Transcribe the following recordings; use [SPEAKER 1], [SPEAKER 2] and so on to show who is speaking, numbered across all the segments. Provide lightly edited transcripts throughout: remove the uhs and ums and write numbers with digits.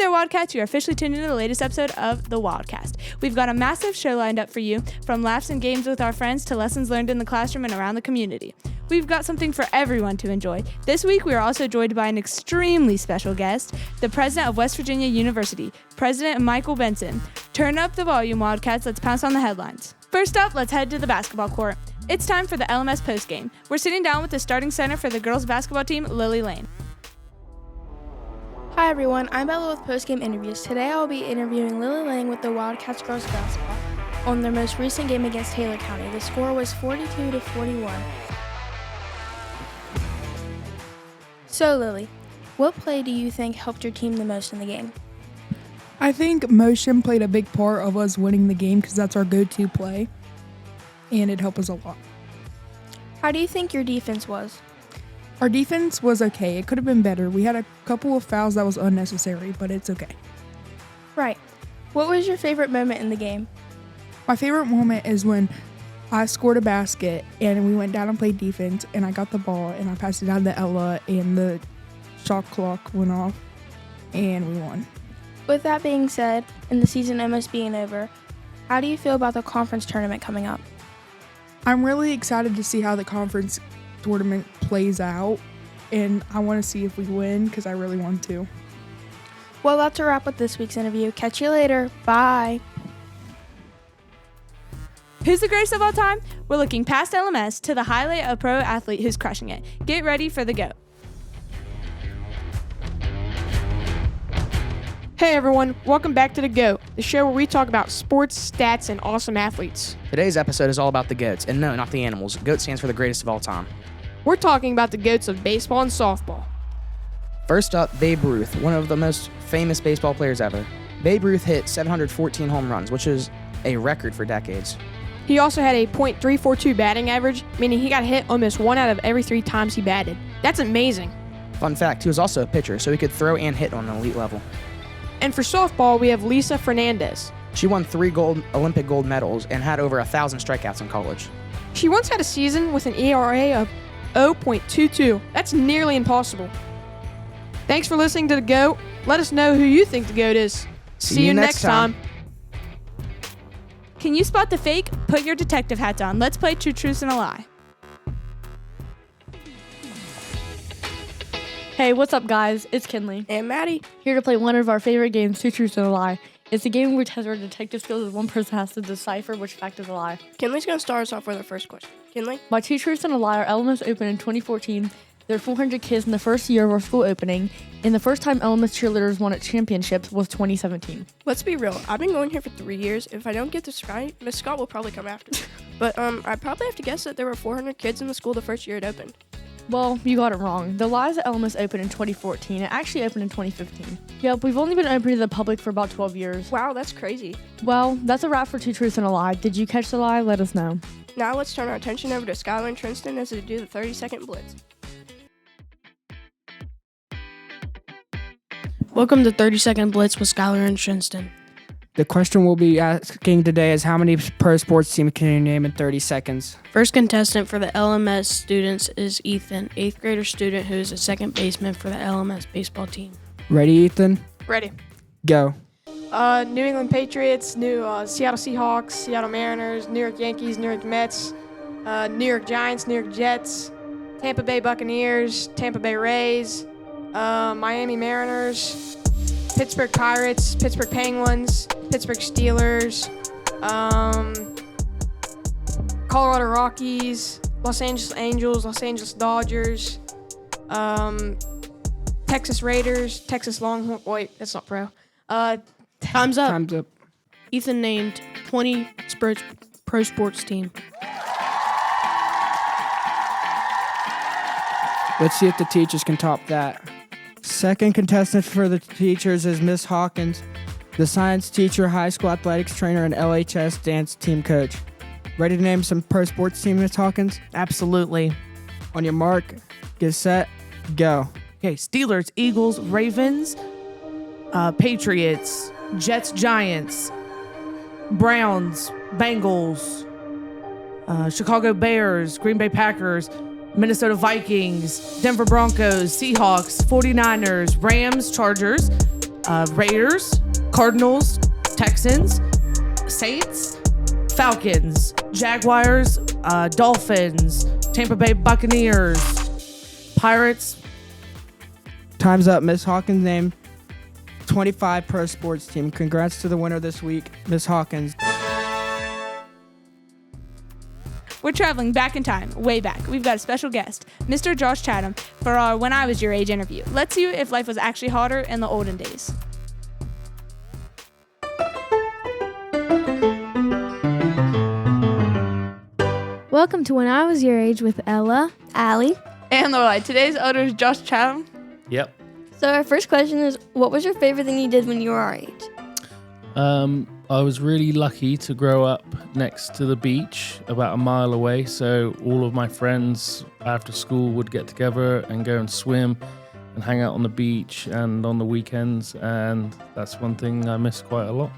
[SPEAKER 1] there, Wildcats. You're officially tuned into the latest episode of the Wildcast. We've got a massive show lined up for you, from laughs and games with our friends to lessons learned in the classroom and around the community. We've got something for everyone to enjoy. This week, we are also joined by an extremely special guest, the president of West Virginia University, President Michael Benson. Turn up the volume, Wildcats. Let's pounce on the headlines. First up, let's head to the basketball court. It's time for the LMS Post Game. We're sitting down with the starting center for the girls basketball team, Lily Lane.
[SPEAKER 2] Hi everyone, I'm Bella with Post Game Interviews. Today I will be interviewing Lily Lang with the Wildcats girls basketball on their most recent game against Taylor County. The score was 42-41. So Lily, what play do you think helped your team the most in the game?
[SPEAKER 3] I think motion played a big part of us winning the game because that's our go-to play, and it helped us a lot.
[SPEAKER 2] How do you think your defense was?
[SPEAKER 3] Our defense was okay. It could have been better. We had a couple of fouls that was unnecessary, but it's okay.
[SPEAKER 2] Right. What was your favorite moment in the game?
[SPEAKER 3] My favorite moment is when I scored a basket, and we went down and played defense, and I got the ball, and I passed it down to Ella, and the shot clock went off, and we won.
[SPEAKER 2] With that being said, and the season almost being over, how do you feel about the conference tournament coming up?
[SPEAKER 3] I'm really excited to see how the conference tournament plays out, and I want to see if we win because I really want to.
[SPEAKER 2] Well, that's a wrap with this week's interview. Catch you later. Bye.
[SPEAKER 1] Who's the greatest of all time? We're looking past LMS to the highlight of a pro athlete who's crushing it. Get ready for the GO.A.T.
[SPEAKER 4] Hey everyone, welcome back to the GO.A.T, the show where we talk about sports, stats, and awesome athletes.
[SPEAKER 5] Today's episode is all about the GOATs, and no, not the animals. GOAT stands for the greatest of all time.
[SPEAKER 4] We're talking about the GOATs of baseball and softball.
[SPEAKER 5] First up, Babe Ruth, one of the most famous baseball players ever. Babe Ruth hit 714 home runs, which is a record for decades.
[SPEAKER 4] He also had a .342 batting average, meaning he got hit almost 1 out of every 3 times he batted. That's amazing.
[SPEAKER 5] Fun fact, he was also a pitcher, so he could throw and hit on an elite level.
[SPEAKER 4] And for softball, we have Lisa Fernandez.
[SPEAKER 5] She won 3 Olympic gold medals and had over 1,000 strikeouts in college.
[SPEAKER 4] She once had a season with an ERA of 0.22. That's nearly impossible. Thanks for listening to the GO.A.T. Let us know who you think the GOAT is. See you next time.
[SPEAKER 1] Can you spot the fake? Put your detective hats on. Let's play Two Truths and a Lie.
[SPEAKER 6] Hey, what's up, guys? It's Kinley.
[SPEAKER 2] And Maddie.
[SPEAKER 6] Here to play one of our favorite games, Two Truths and a Lie. It's a game where tests our detective skills as one person has to decipher which fact is a lie.
[SPEAKER 2] Kinley's going to start us off with our first question. Kinley?
[SPEAKER 6] My Two Truths and a Lie are LMS opened in 2014. There are 400 kids in the first year of our school opening, and the first time LMS cheerleaders won at championships was 2017.
[SPEAKER 2] Let's be real. I've been going here for 3 years. If I don't get this right, Miss Scott will probably come after me. But I probably have to guess that there were 400 kids in the school the first year it opened.
[SPEAKER 6] Well, you got it wrong. The lie is that LMS opened in 2014. It actually opened in 2015. Yep, we've only been open to the public for about 12 years.
[SPEAKER 2] Wow, that's crazy.
[SPEAKER 6] Well, that's a wrap for Two Truths and a Lie. Did you catch the lie? Let us know.
[SPEAKER 2] Now let's turn our attention over to Skylar and Tristan as they do the 30-second blitz.
[SPEAKER 7] Welcome to 30-second blitz with Skylar and Tristan.
[SPEAKER 8] The question we'll be asking today is how many pro sports teams can you name in 30 seconds?
[SPEAKER 7] First contestant for the LMS students is Ethan, 8th grader student who is a second baseman for the LMS baseball team.
[SPEAKER 8] Ready, Ethan?
[SPEAKER 4] Ready.
[SPEAKER 8] Go.
[SPEAKER 4] New England Patriots, Seattle Seahawks, Seattle Mariners, New York Yankees, New York Mets, New York Giants, New York Jets, Tampa Bay Buccaneers, Tampa Bay Rays, Miami Mariners, Pittsburgh Pirates, Pittsburgh Penguins, Pittsburgh Steelers, Colorado Rockies, Los Angeles Angels, Los Angeles Dodgers, Texas Raiders, Texas Longhorns. Wait, that's not pro.
[SPEAKER 7] Time's up.
[SPEAKER 8] Time's up.
[SPEAKER 7] Ethan named 20 pro sports team.
[SPEAKER 8] Let's see if the teachers can top that. Second contestant for the teachers is Miss Hawkins, the science teacher, high school athletics trainer, and LHS dance team coach. Ready to name some pro sports team, Miss Hawkins?
[SPEAKER 9] Absolutely.
[SPEAKER 8] On your mark, get set, go.
[SPEAKER 9] Okay, Steelers, Eagles, Ravens, Patriots, Jets, Giants, Browns, Bengals, Chicago Bears, Green Bay Packers, Minnesota Vikings, Denver Broncos, Seahawks, 49ers, Rams, Chargers, Raiders, Cardinals, Texans, Saints, Falcons, Jaguars, Dolphins, Tampa Bay Buccaneers, Pirates.
[SPEAKER 8] Time's up. Miss Hawkins named 25 pro sports team. Congrats to the winner this week, Miss Hawkins.
[SPEAKER 1] We're traveling back in time, way back. We've got a special guest, Mr. Josh Chatham, for our When I Was Your Age interview. Let's see if life was actually harder in the olden days.
[SPEAKER 10] Welcome to When I Was Your Age with Ella, Allie,
[SPEAKER 1] And Lorelai. Today's owner is Josh Chatham.
[SPEAKER 11] Yep.
[SPEAKER 10] So our first question is, what was your favorite thing you did when you were our age?
[SPEAKER 11] I was really lucky to grow up next to the beach, about a mile away. So all of my friends after school would get together and go and swim and hang out on the beach and on the weekends. And that's one thing I miss quite a lot.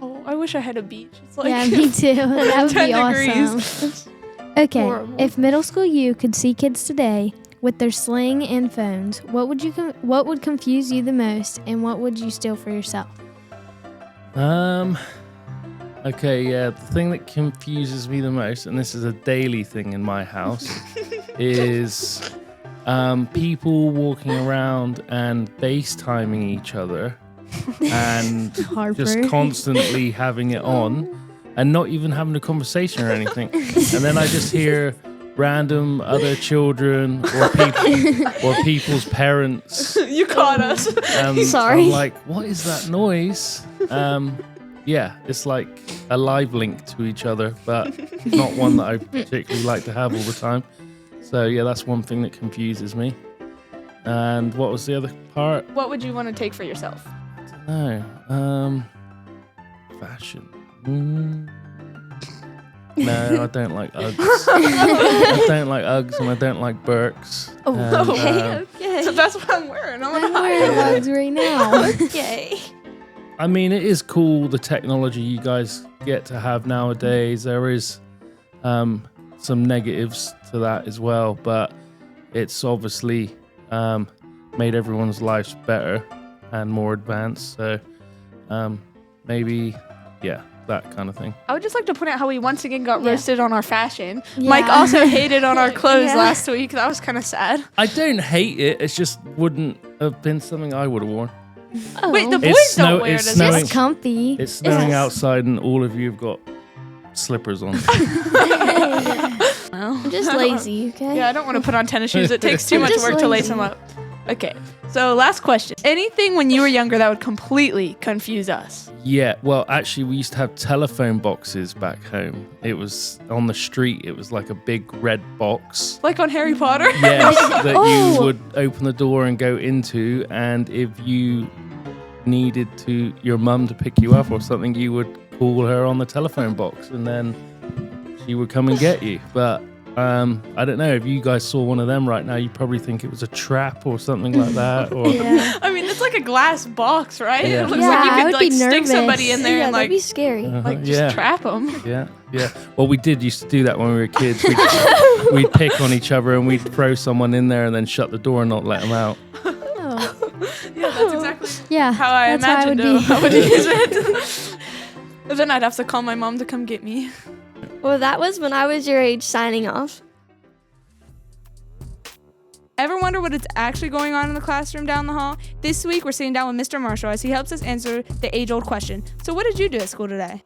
[SPEAKER 1] Oh, I wish I had a beach. It's like
[SPEAKER 10] Yeah, me too. That would
[SPEAKER 1] 10
[SPEAKER 10] be awesome.
[SPEAKER 1] degrees.
[SPEAKER 10] Okay,
[SPEAKER 1] Horrible.
[SPEAKER 10] if middle school you could see kids today with their sling and phones, what would confuse you the most, and what would you steal for yourself?
[SPEAKER 11] Okay, yeah, the thing that confuses me the most, and this is a daily thing in my house, is people walking around and FaceTiming each other and
[SPEAKER 10] Harper.
[SPEAKER 11] just constantly having it on and not even having a conversation or anything. And then I just hear random other children or people's parents.
[SPEAKER 1] You caught us.
[SPEAKER 10] Sorry.
[SPEAKER 11] I'm like, what is that noise? Yeah, it's like a live link to each other, but not one that I particularly like to have all the time. So yeah, that's one thing that confuses me. And what was the other part?
[SPEAKER 1] What would you want to take for yourself?
[SPEAKER 11] No, fashion. No, I don't like Uggs. I don't like Uggs and I don't like Birks.
[SPEAKER 10] Oh,
[SPEAKER 11] And,
[SPEAKER 10] okay.
[SPEAKER 1] So that's what I'm wearing.
[SPEAKER 10] I'm wearing Uggs right now.
[SPEAKER 1] Okay.
[SPEAKER 11] I mean, it is cool, the technology you guys get to have nowadays. There is some negatives to that as well, but it's obviously made everyone's lives better and more advanced. So maybe, yeah, that kind of thing.
[SPEAKER 1] I would just like to point out how we once again got
[SPEAKER 10] Yeah.
[SPEAKER 1] roasted on our fashion.
[SPEAKER 10] Yeah.
[SPEAKER 1] Mike also hated on our clothes
[SPEAKER 10] Yeah.
[SPEAKER 1] last week. That was kind of sad.
[SPEAKER 11] I don't hate it. It just wouldn't have been something I would have worn.
[SPEAKER 10] Oh.
[SPEAKER 1] Wait, the
[SPEAKER 11] It's
[SPEAKER 1] boys don't
[SPEAKER 11] snow-
[SPEAKER 1] wear it
[SPEAKER 11] it's
[SPEAKER 1] as
[SPEAKER 11] snowing.
[SPEAKER 1] much.
[SPEAKER 10] It's comfy.
[SPEAKER 11] It's snowing
[SPEAKER 10] Yes.
[SPEAKER 11] outside and all of you have got slippers on.
[SPEAKER 10] I'm just lazy, okay?
[SPEAKER 1] Yeah, I don't want to put on tennis shoes. It takes too much
[SPEAKER 10] Just
[SPEAKER 1] work to lace
[SPEAKER 10] lazy.
[SPEAKER 1] them up. Okay, so last question. Anything when you were younger that would completely confuse us?
[SPEAKER 11] Yeah, well, actually, we used to have telephone boxes back home. It was on the street. It was like a big red box.
[SPEAKER 1] Like on Harry Potter?
[SPEAKER 11] Yes, that
[SPEAKER 10] Oh.
[SPEAKER 11] you would open the door and go into, and if you needed your mum to pick you up or something, you would call her on the telephone box, and then she would come and get you. But I don't know, if you guys saw one of them right now, you'd probably think it was a trap or something like that. Or
[SPEAKER 10] Yeah.
[SPEAKER 1] I mean, it's like a glass box, right?
[SPEAKER 11] Yeah.
[SPEAKER 1] It looks
[SPEAKER 10] Yeah,
[SPEAKER 1] like
[SPEAKER 10] I
[SPEAKER 1] you
[SPEAKER 10] would
[SPEAKER 1] could
[SPEAKER 10] be
[SPEAKER 1] like stick
[SPEAKER 10] nervous.
[SPEAKER 1] somebody in there
[SPEAKER 10] Yeah,
[SPEAKER 1] and
[SPEAKER 10] that'd
[SPEAKER 1] like
[SPEAKER 10] be scary.
[SPEAKER 1] just
[SPEAKER 11] yeah.
[SPEAKER 1] trap them.
[SPEAKER 11] Yeah. Well, we did used to do that when we were kids. We'd pick on each other and we'd throw someone in there and then shut the door and not let them out.
[SPEAKER 10] Oh.
[SPEAKER 1] Yeah, that's exactly
[SPEAKER 10] Yeah,
[SPEAKER 1] how I
[SPEAKER 10] that's how I
[SPEAKER 1] imagined
[SPEAKER 10] would be.
[SPEAKER 1] I would use it. But then I'd have to call my mom to come get me.
[SPEAKER 10] Well, that was When I Was Your Age signing off.
[SPEAKER 1] Ever wonder what is actually going on in the classroom down the hall? This week, we're sitting down with Mr. Marshall as he helps us answer the age-old question. So what did you do at school today?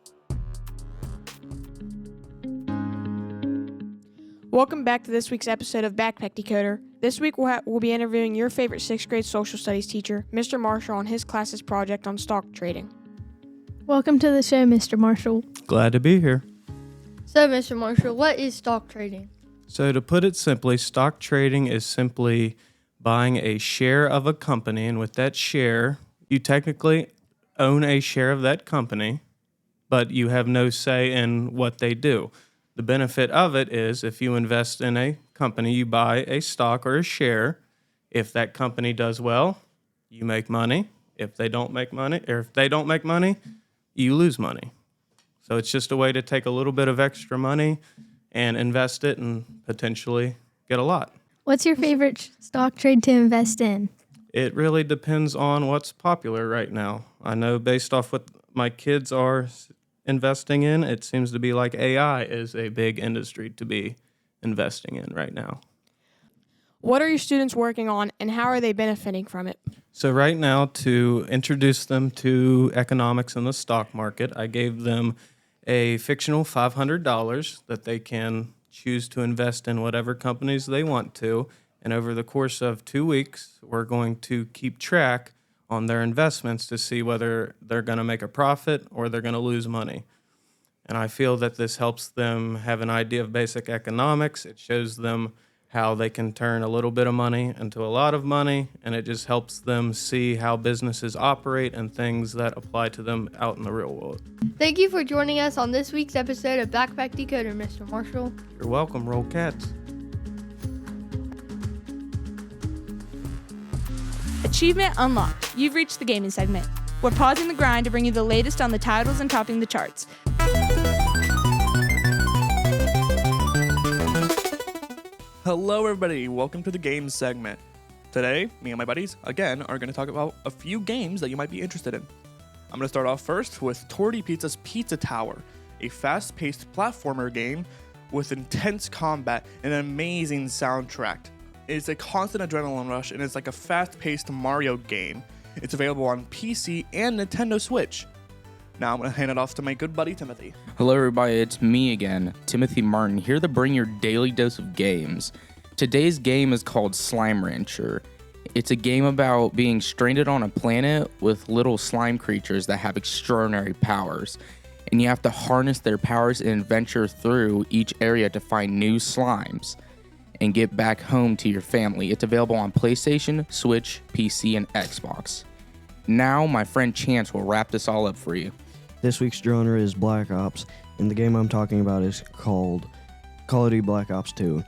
[SPEAKER 4] Welcome back to this week's episode of Backpack Decoder. This week we'll be interviewing your favorite 6th grade social studies teacher, Mr. Marshall, on his class's project on stock trading.
[SPEAKER 10] Welcome to the show, Mr. Marshall.
[SPEAKER 12] Glad to be here.
[SPEAKER 6] So, Mr. Marshall, what is stock trading?
[SPEAKER 12] So, to put it simply, stock trading is simply buying a share of a company, and with that share, you technically own a share of that company, but you have no say in what they do. The benefit of it is if you invest in a company, you buy a stock or a share. If that company does well, you make money. If they don't make money, you lose money. So it's just a way to take a little bit of extra money and invest it and potentially get a lot.
[SPEAKER 10] What's your favorite stock trade to invest in?
[SPEAKER 12] It really depends on what's popular right now. I know based off what my kids are investing in, it seems to be like AI is a big industry to be investing in right now.
[SPEAKER 4] What are your students working on, and how are they benefiting from it?
[SPEAKER 12] So right now, to introduce them to economics and the stock market, I gave them a fictional $500 that they can choose to invest in whatever companies they want to. And over the course of 2 weeks, we're going to keep track on their investments to see whether they're going to make a profit or they're going to lose money. And I feel that this helps them have an idea of basic economics. It shows them how they can turn a little bit of money into a lot of money, and it just helps them see how businesses operate and things that apply to them out in the real world.
[SPEAKER 13] Thank you for joining us on this week's episode of Backpack Decoder, Mr. Marshall.
[SPEAKER 12] You're welcome, Roll Cats.
[SPEAKER 1] Achievement unlocked. You've reached the gaming segment. We're pausing the grind to bring you the latest on the titles and topping the charts.
[SPEAKER 14] Hello everybody, welcome to the games segment. Today, me and my buddies, again, are going to talk about a few games that you might be interested in. I'm going to start off first with Torty Pizza's Pizza Tower, a fast-paced platformer game with intense combat and an amazing soundtrack. It's a constant adrenaline rush and it's like a fast-paced Mario game. It's available on PC and Nintendo Switch. Now I'm going to hand it off to my good buddy Timothy.
[SPEAKER 15] Hello everybody, it's me again, Timothy Martin, here to bring your daily dose of games. Today's game is called Slime Rancher. It's a game about being stranded on a planet with little slime creatures that have extraordinary powers. And you have to harness their powers and venture through each area to find new slimes and get back home to your family. It's available on PlayStation, Switch, PC, and Xbox. Now my friend Chance will wrap this all up for you.
[SPEAKER 16] This week's genre is Black Ops, and the game I'm talking about is called Call of Duty Black Ops 2.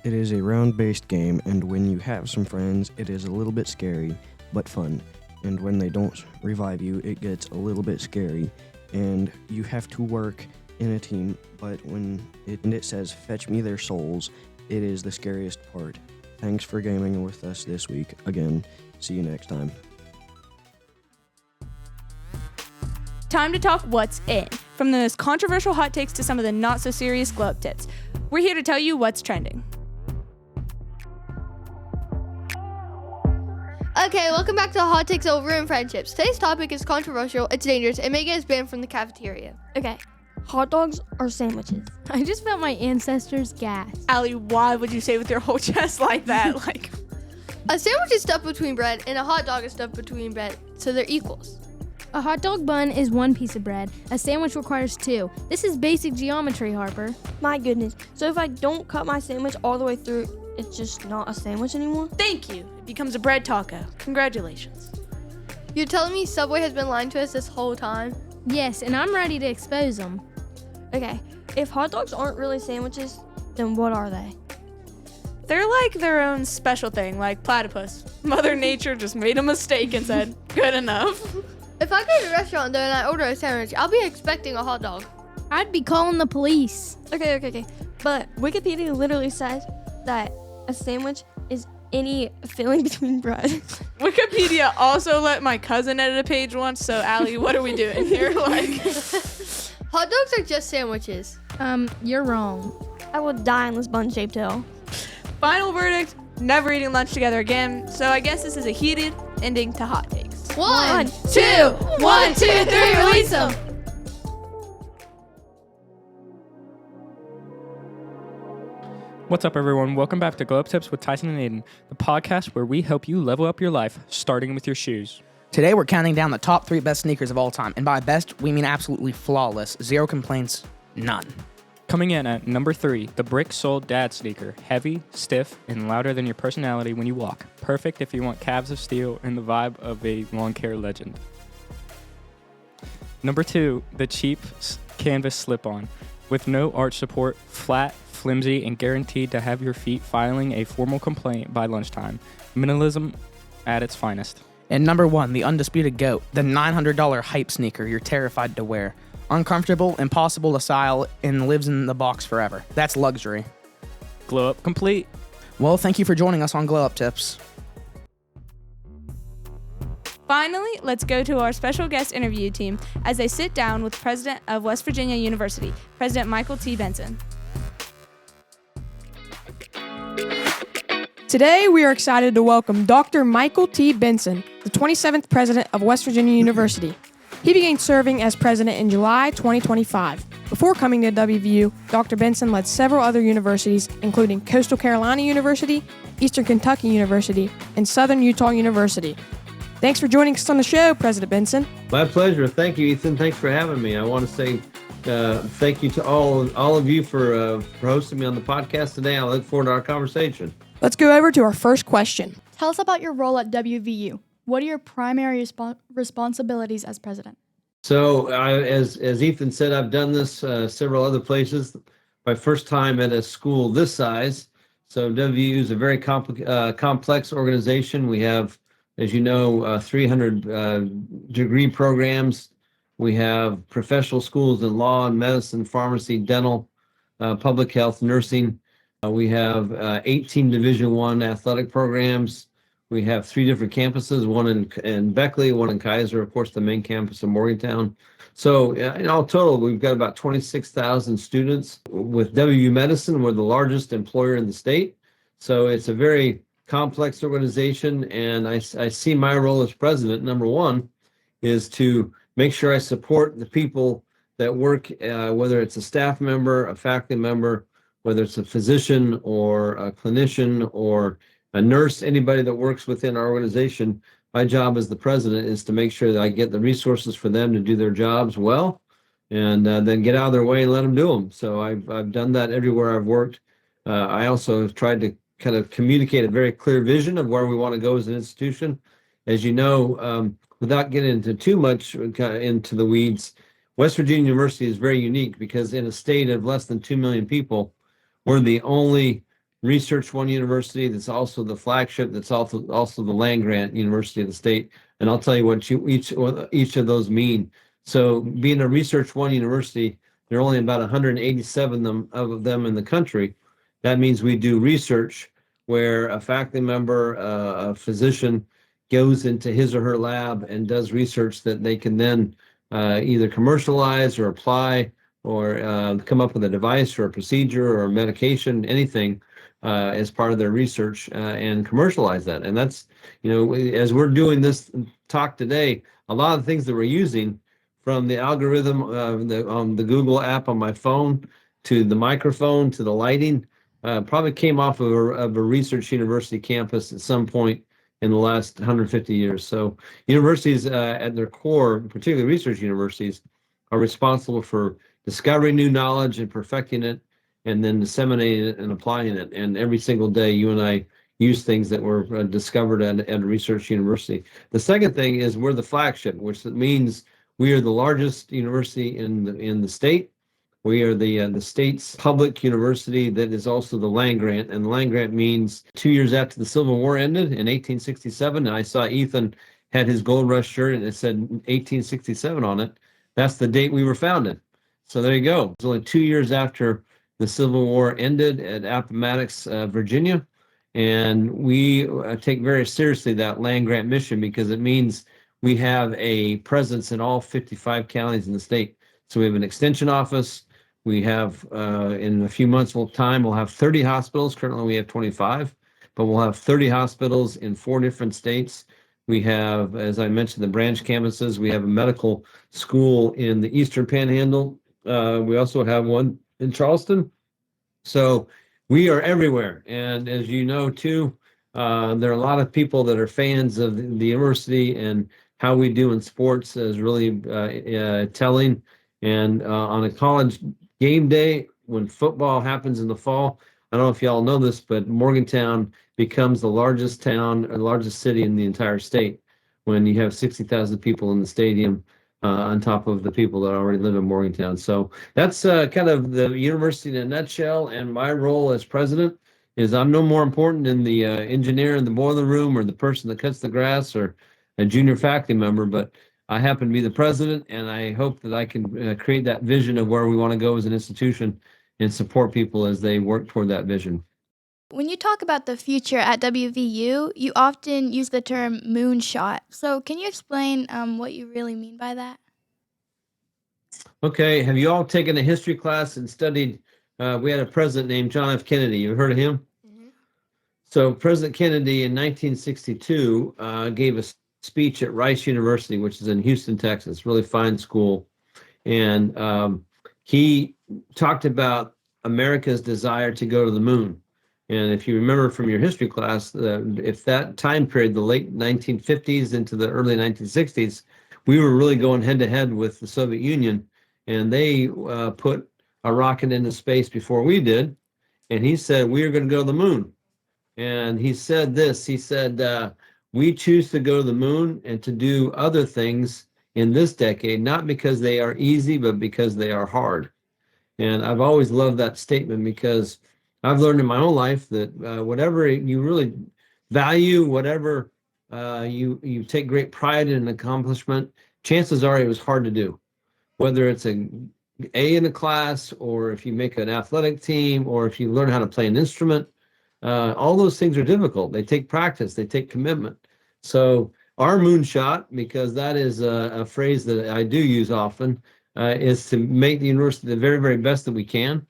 [SPEAKER 16] It is a round-based game, and when you have some friends, it is a little bit scary, but fun. And when they don't revive you, it gets a little bit scary, and you have to work in a team, but when it says, fetch me their souls, it is the scariest part. Thanks for gaming with us this week. Again, see you next time.
[SPEAKER 1] Time to talk what's in. From the most controversial hot takes to some of the not so serious glow up tips. We're here to tell you what's trending.
[SPEAKER 13] Okay, welcome back to Hot Takes Over and Friendships. Today's topic is controversial, it's dangerous, and may get us banned from the cafeteria.
[SPEAKER 10] Okay, hot dogs or sandwiches? I just felt my ancestors gasp.
[SPEAKER 1] Allie, why would you say with your whole chest like that?
[SPEAKER 13] A sandwich is stuffed between bread, and a hot dog is stuffed between bread, so they're equals.
[SPEAKER 10] A hot dog bun is one piece of bread. A sandwich requires two. This is basic geometry, Harper.
[SPEAKER 2] My goodness. So if I don't cut my sandwich all the way through, it's just not a sandwich anymore?
[SPEAKER 1] Thank you. It becomes a bread taco. Congratulations.
[SPEAKER 13] You're telling me Subway has been lying to us this whole time?
[SPEAKER 10] Yes, and I'm ready to expose them.
[SPEAKER 2] Okay, if hot dogs aren't really sandwiches, then what are they?
[SPEAKER 1] They're like their own special thing, like platypus. Mother Nature just made a mistake and said, good enough.
[SPEAKER 13] If I go to a restaurant though and I order a sandwich, I'll be expecting a hot dog.
[SPEAKER 10] I'd be calling the police.
[SPEAKER 2] Okay. But Wikipedia literally says that a sandwich is any filling between bread.
[SPEAKER 1] Wikipedia also let my cousin edit a page once, so Allie, what are we doing here?
[SPEAKER 13] Hot dogs are just sandwiches.
[SPEAKER 10] You're wrong.
[SPEAKER 2] I will die in this bun-shaped hill.
[SPEAKER 1] Final verdict, never eating lunch together again. So I guess this is a heated ending to hot takes.
[SPEAKER 13] 1, 2, 1, 2, 3, release them.
[SPEAKER 17] What's up, everyone? Welcome back to Glow Up Tips with Tyson and Aiden, the podcast where we help you level up your life, starting with your shoes.
[SPEAKER 5] Today, we're counting down the top 3 best sneakers of all time. And by best, we mean absolutely flawless. 0 complaints, none.
[SPEAKER 17] Coming in at number 3, the Brick Sole Dad sneaker. Heavy, stiff, and louder than your personality when you walk. Perfect if you want calves of steel and the vibe of a lawn care legend. Number 2, the cheap canvas slip-on. With no arch support, flat, flimsy, and guaranteed to have your feet filing a formal complaint by lunchtime. Minimalism at its finest.
[SPEAKER 5] And number 1, the undisputed GOAT, the $900 hype sneaker you're terrified to wear. Uncomfortable, impossible to style, and lives in the box forever. That's luxury.
[SPEAKER 17] Glow Up complete.
[SPEAKER 5] Well, thank you for joining us on Glow Up Tips.
[SPEAKER 1] Finally, let's go to our special guest interview team as they sit down with President of West Virginia University, President Michael T. Benson.
[SPEAKER 4] Today, we are excited to welcome Dr. Michael T. Benson, the 27th President of West Virginia University. He began serving as president in July 2025. Before coming to WVU, Dr. Benson led several other universities, including Coastal Carolina University, Eastern Kentucky University, and Southern Utah University. Thanks for joining us on the show, President Benson.
[SPEAKER 18] My pleasure. Thank you, Ethan. Thanks for having me. I want to say thank you to all of you for hosting me on the podcast today. I look forward to our conversation.
[SPEAKER 4] Let's go over to our first question.
[SPEAKER 19] Tell us about your role at WVU. What are your primary responsibilities as president?
[SPEAKER 18] So, as Ethan said, I've done this several other places. My first time at a school this size. So, WVU is a very complex organization. We have, as you know, 300 degree programs. We have professional schools in law and medicine, pharmacy, dental, public health, nursing. We have 18 Division I athletic programs. We have 3 different campuses, one in Beckley, one in Kaiser, of course, the main campus in Morgantown. So in all total, we've got about 26,000 students. With WVU Medicine, we're the largest employer in the state. So it's a very complex organization, and I see my role as president, number one, is to make sure I support the people that work, whether it's a staff member, a faculty member, whether it's a physician or a clinician or a nurse, anybody that works within our organization. My job as the president is to make sure that I get the resources for them to do their jobs well, and then get out of their way and let them do them. So I've done that everywhere I've worked. I also have tried to kind of communicate a very clear vision of where we want to go as an institution. As you know, without getting into too much into the weeds, West Virginia University is very unique because in a state of less than 2 million people, we're the only Research One university that's also the flagship, that's also the land-grant university of the state. And I'll tell you what each of those mean. So being a Research One university, there are only about 187 of them in the country. That means we do research where a faculty member, a physician, goes into his or her lab and does research that they can then either commercialize or apply or come up with a device or a procedure or a medication, anything as part of their research and commercialize that. And that's, as we're doing this talk today, a lot of things that we're using, from the algorithm on the Google app on my phone to the microphone to the lighting, probably came off of a research university campus at some point in the last 150 years. So universities at their core, particularly research universities, are responsible for discovering new knowledge and perfecting it, and then disseminating it and applying it. And every single day, you and I use things that were discovered at a research university. The second thing is we're the flagship, which means we are the largest university in the state. We are the state's public university that is also the land grant. And the land grant means 2 years after the Civil War ended in 1867, and I saw Ethan had his Gold Rush shirt and it said 1867 on it. That's the date we were founded. So there you go. It's only 2 years after the Civil War ended at Appomattox, Virginia. And we take very seriously that land grant mission because it means we have a presence in all 55 counties in the state. So we have an extension office. We have, in a few months' we'll have 30 hospitals. Currently we have 25, but we'll have 30 hospitals in 4 different states. We have, as I mentioned, the branch campuses. We have a medical school in the Eastern Panhandle. We also have one in Charleston. So we are everywhere. And as you know, too, there are a lot of people that are fans of the university, and how we do in sports is really telling. And on a college game day, when football happens in the fall, I don't know if y'all know this, but Morgantown becomes the largest town or largest city in the entire state when you have 60,000 people in the stadium on top of the people that already live in Morgantown. So that's kind of the university in a nutshell. And my role as president is I'm no more important than the engineer in the boiler room or the person that cuts the grass or a junior faculty member, but I happen to be the president, and I hope that I can create that vision of where we want to go as an institution and support people as they work toward that vision.
[SPEAKER 19] when you talk about the future at WVU, you often use the term moonshot. So, can you explain what you really mean by that?
[SPEAKER 18] Okay, have you all taken a history class and studied? We had a president named John F. Kennedy. You heard of him? So President Kennedy in 1962 gave a speech at Rice University, which is in Houston, Texas, really fine school. And he talked about America's desire to go to the moon. And if you remember from your history class, if that time period, the late 1950s into the early 1960s, we were really going head to head with the Soviet Union, and they put a rocket into space before we did. And he said, we are going to go to the moon. And he said this, he said, we choose to go to the moon and to do other things in this decade, not because they are easy, but because they are hard. And I've always loved that statement because I've learned in my own life that whatever you really value, whatever you take great pride in an accomplishment, chances are it was hard to do. Whether it's an A in a class, or if you make an athletic team, or if you learn how to play an instrument, all those things are difficult. They take practice, they take commitment. So our moonshot, because that is a phrase that I do use often, is to make the university the very, very best that we can.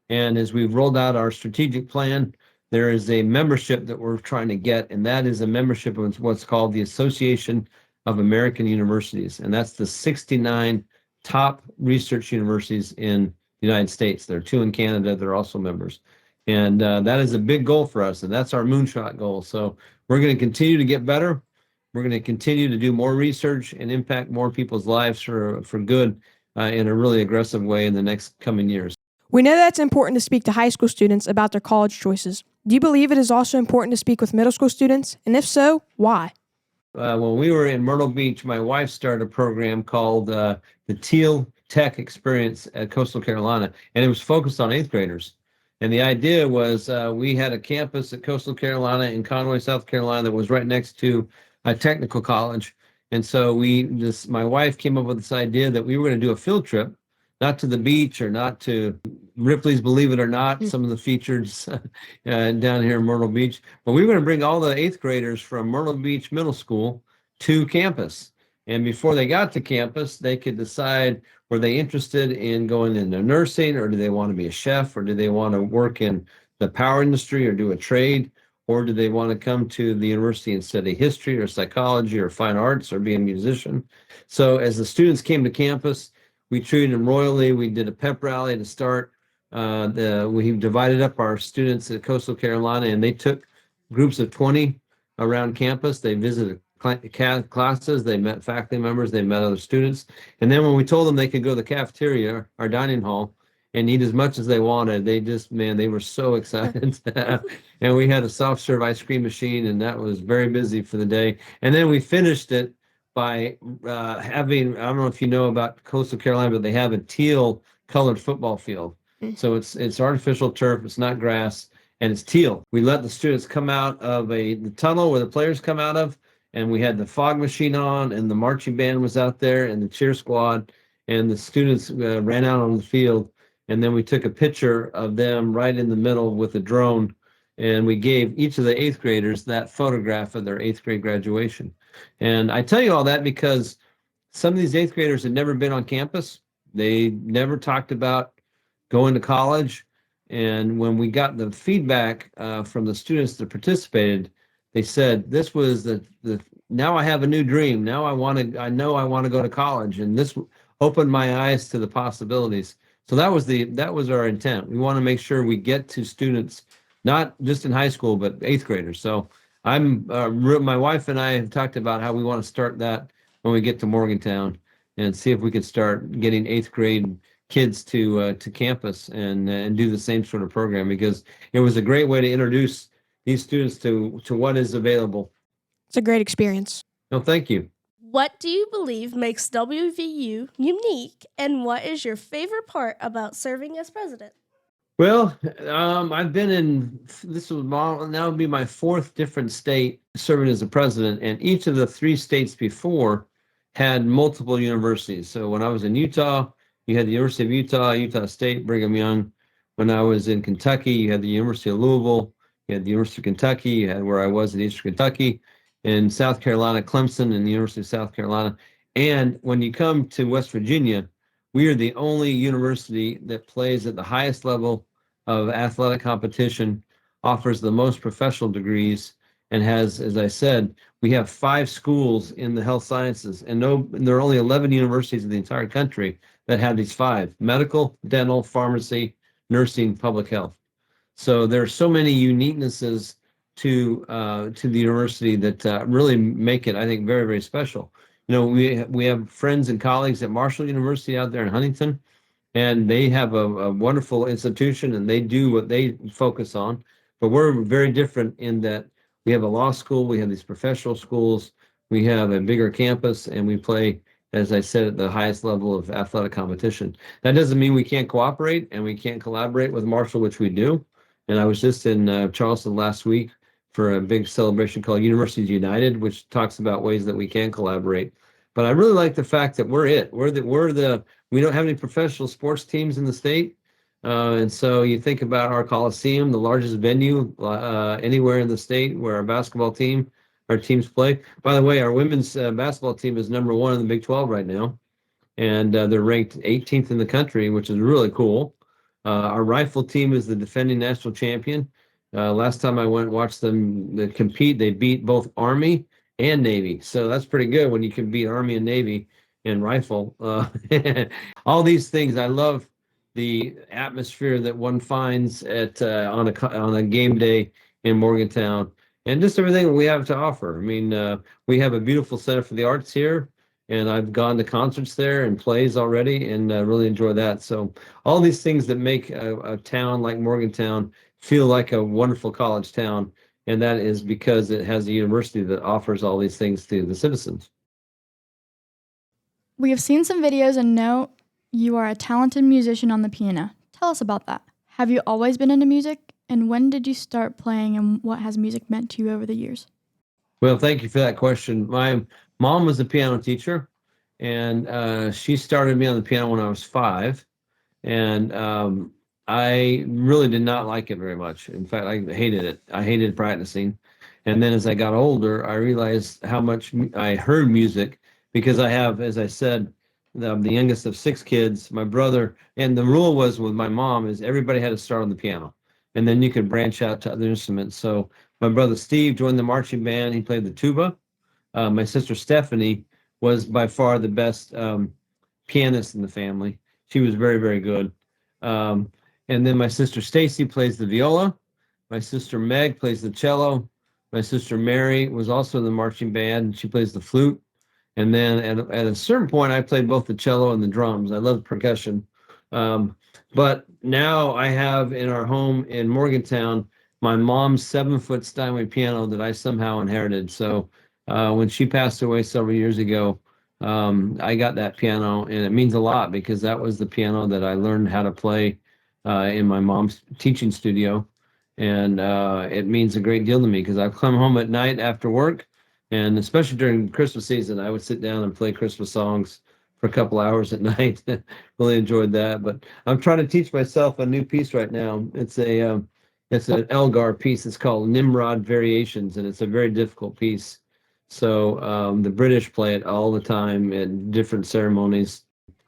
[SPEAKER 18] And as we've rolled out our strategic plan, there is a membership that we're trying to get, and that is a membership of what's called the Association of American Universities. And that's the 69 top research universities in the United States. There are 2 in Canada that are also members. And that is a big goal for us, and that's our moonshot goal. So we're going to continue to get better. We're going to continue to do more research and impact more people's lives for good in a really aggressive way in the next coming years.
[SPEAKER 4] We know that it's important to speak to high school students about their college choices. Do you believe it is also important to speak with middle school students? And if so, why?
[SPEAKER 18] When we were in Myrtle Beach, my wife started a program called the Teal Tech Experience at Coastal Carolina, and it was focused on 8th graders. And the idea was we had a campus at Coastal Carolina in Conway, South Carolina, that was right next to a technical college. And so my wife came up with this idea that we were going to do a field trip, not to the beach or not to Ripley's Believe It or Not, some of the features down here in Myrtle Beach, but we were going to bring all the 8th graders from Myrtle Beach Middle School to campus. And before they got to campus, they could decide, were they interested in going into nursing, or do they want to be a chef, or do they want to work in the power industry or do a trade, or do they want to come to the university and study history or psychology or fine arts or be a musician? So as the students came to campus, we treated them royally. We did a pep rally to start. We divided up our students at Coastal Carolina, and they took groups of 20 around campus. They visited classes, they met faculty members, they met other students. And then when we told them they could go to the cafeteria, our dining hall, and eat as much as they wanted, they were so excited. And we had a soft serve ice cream machine, and that was very busy for the day. And then we finished it by having, I don't know if you know about Coastal Carolina, but they have a teal colored football field. So it's artificial turf, it's not grass, and it's teal. We let the students come out of the tunnel where the players come out of, and we had the fog machine on, and the marching band was out there, and the cheer squad, and the students ran out on the field. And then we took a picture of them right in the middle with a drone, and we gave each of the 8th graders that photograph of their 8th grade graduation. And I tell you all that because some of these 8th graders had never been on campus. They never talked about going to college. And when we got the feedback from the students that participated, they said, this was the now I have a new dream. Now I know I want to go to college. And this opened my eyes to the possibilities. So that was our intent. We want to make sure we get to students, not just in high school, but 8th graders. So my wife and I have talked about how we want to start that when we get to Morgantown and see if we can start getting 8th grade kids to campus and do the same sort of program, because it was a great way to introduce these students to what is available.
[SPEAKER 4] It's a great experience.
[SPEAKER 18] No, thank you.
[SPEAKER 20] What do you believe makes WVU unique, and what is your favorite part about serving as president?
[SPEAKER 18] Well, I've been in, this will now be my 4th different state serving as a president, and each of the 3 states before had multiple universities. So when I was in Utah, you had the University of Utah, Utah State, Brigham Young. When I was in Kentucky, you had the University of Louisville, You had the University of Kentucky, you had where I was at Eastern Kentucky, in South Carolina, Clemson, and the University of South Carolina. And when you come to West Virginia, we are the only university that plays at the highest level of athletic competition, offers the most professional degrees, and has, as I said, we have 5 schools in the health sciences, and there are only 11 universities in the entire country that have these 5: medical, dental, pharmacy, nursing, public health. So there are so many uniquenesses to the university that really make it, I think, very, very special. We have friends and colleagues at Marshall University out there in Huntington, and they have a wonderful institution, and they do what they focus on. But we're very different in that we have a law school, we have these professional schools, we have a bigger campus, and we play, as I said, at the highest level of athletic competition. That doesn't mean we can't cooperate and we can't collaborate with Marshall, which we do. And I was just in Charleston last week for a big celebration called Universities United, which talks about ways that we can collaborate. But I really like the fact that we don't have any professional sports teams in the state. And so you think about our Coliseum, the largest venue anywhere in the state where our teams play. By the way, our women's basketball team is number 1 in the Big 12 right now, and they're ranked 18th in the country, which is really cool. Our rifle team is the defending national champion. Last time I went and watched them compete, they beat both Army and Navy. So that's pretty good when you can beat Army and Navy in rifle. All these things, I love the atmosphere that one finds on a game day in Morgantown, and just everything we have to offer. I mean, we have a beautiful Center for the Arts here, and I've gone to concerts there and plays already, and really enjoy that. So all these things that make a town like Morgantown feel like a wonderful college town, and that is because it has a university that offers all these things to the citizens.
[SPEAKER 21] We have seen some videos and know you are a talented musician on the piano. Tell us about that. Have you always been into music? And when did you start playing, and what has music meant to you over the years?
[SPEAKER 18] Well, thank you for that question. My mom was a piano teacher, and she started me on the piano when I was 5. And I really did not like it very much. In fact, I hated it. I hated practicing. And then as I got older, I realized how much I heard music, because I have, as I said, the youngest of 6 kids, my brother, and the rule was with my mom is everybody had to start on the piano, and then you could branch out to other instruments. So my brother Steve joined the marching band. He played the tuba. My sister Stephanie was by far the best pianist in the family. She was very, very good. And then my sister Stacy plays the viola. My sister Meg plays the cello. My sister Mary was also in the marching band. She plays the flute. And then at a certain point, I played both the cello and the drums. I love percussion. But now I have in our home in Morgantown my mom's 7-foot Steinway piano that I somehow inherited. So when she passed away several years ago, I got that piano, and it means a lot because that was the piano that I learned how to play in my mom's teaching studio. And it means a great deal to me because I've come home at night after work, and especially during Christmas season, I would sit down and play Christmas songs for a couple hours at night. Really enjoyed that. But I'm trying to teach myself a new piece right now. It's an Elgar piece. It's called Nimrod Variations, and it's a very difficult piece. So the British play it all the time at different ceremonies.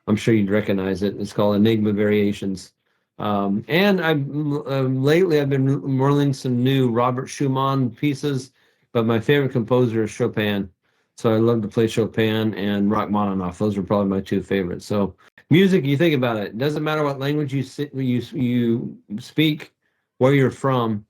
[SPEAKER 18] I'm sure you'd recognize it. It's called Enigma Variations. And lately I've been learning some new Robert Schumann pieces, but my favorite composer is Chopin. So I love to play Chopin and Rachmaninoff. Those are probably my 2 favorites. So music, you think about it, doesn't matter what language you speak, where you're from,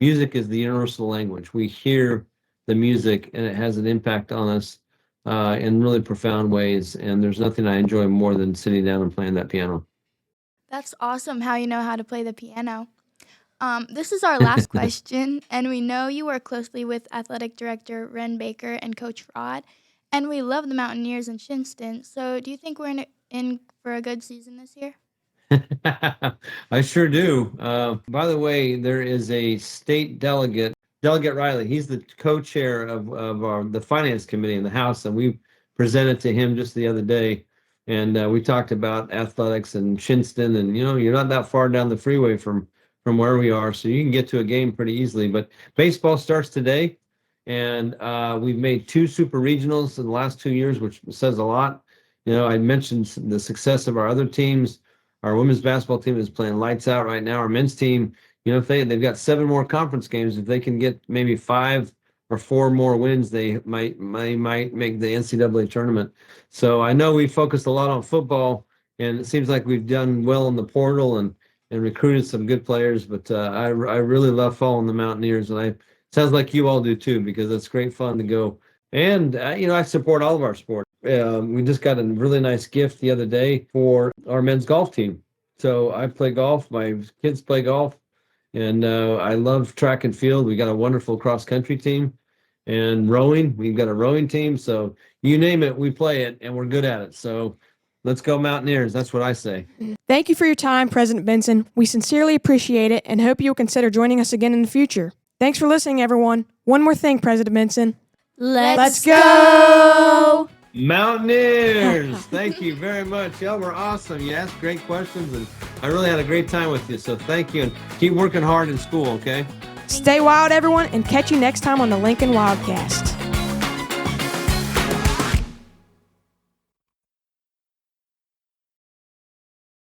[SPEAKER 18] music is the universal language. We hear the music, and it has an impact on us in really profound ways. And there's nothing I enjoy more than sitting down and playing that piano.
[SPEAKER 19] That's awesome how you know how to play the piano. This is our last question, and we know you work closely with Athletic Director Ren Baker and Coach Rod, and we love the Mountaineers in Shinston. So do you think we're in for a good season this year?
[SPEAKER 18] I sure do. By the way, there is a state delegate, Delegate Riley. He's the co-chair of the finance committee in the House, and we presented to him just the other day. And we talked about athletics and Shinston, and you're not that far down the freeway from from where we are, so you can get to a game pretty easily. But baseball starts today, and we've made 2 super regionals in the last 2 years, which says a lot. I mentioned the success of our other teams. Our women's basketball team is playing lights out right now. Our men's team, if they've got 7 more conference games, if they can get maybe 5 or 4 more wins, they might make the NCAA tournament. So I know we focused a lot on football, and it seems like we've done well in the portal and recruited some good players. But I really love following the Mountaineers, and it sounds like you all do too, because it's great fun to go. And I support all of our sports. We just got a really nice gift the other day for our men's golf team. So I play golf. My kids play golf. And I love track and field. We got a wonderful cross-country team. And rowing, we've got a rowing team. So you name it, we play it, and we're good at it. So let's go Mountaineers. That's what I say.
[SPEAKER 4] Thank you for your time, President Benson. We sincerely appreciate it and hope you'll consider joining us again in the future. Thanks for listening, everyone. One more thing, President Benson.
[SPEAKER 19] Let's
[SPEAKER 4] go!
[SPEAKER 18] Mountaineers! Thank you very much. Y'all were awesome. You asked great questions, and I really had a great time with you. So thank you, and keep working hard in school, okay?
[SPEAKER 4] Stay wild, everyone, and catch you next time on the Lincoln Wildcast.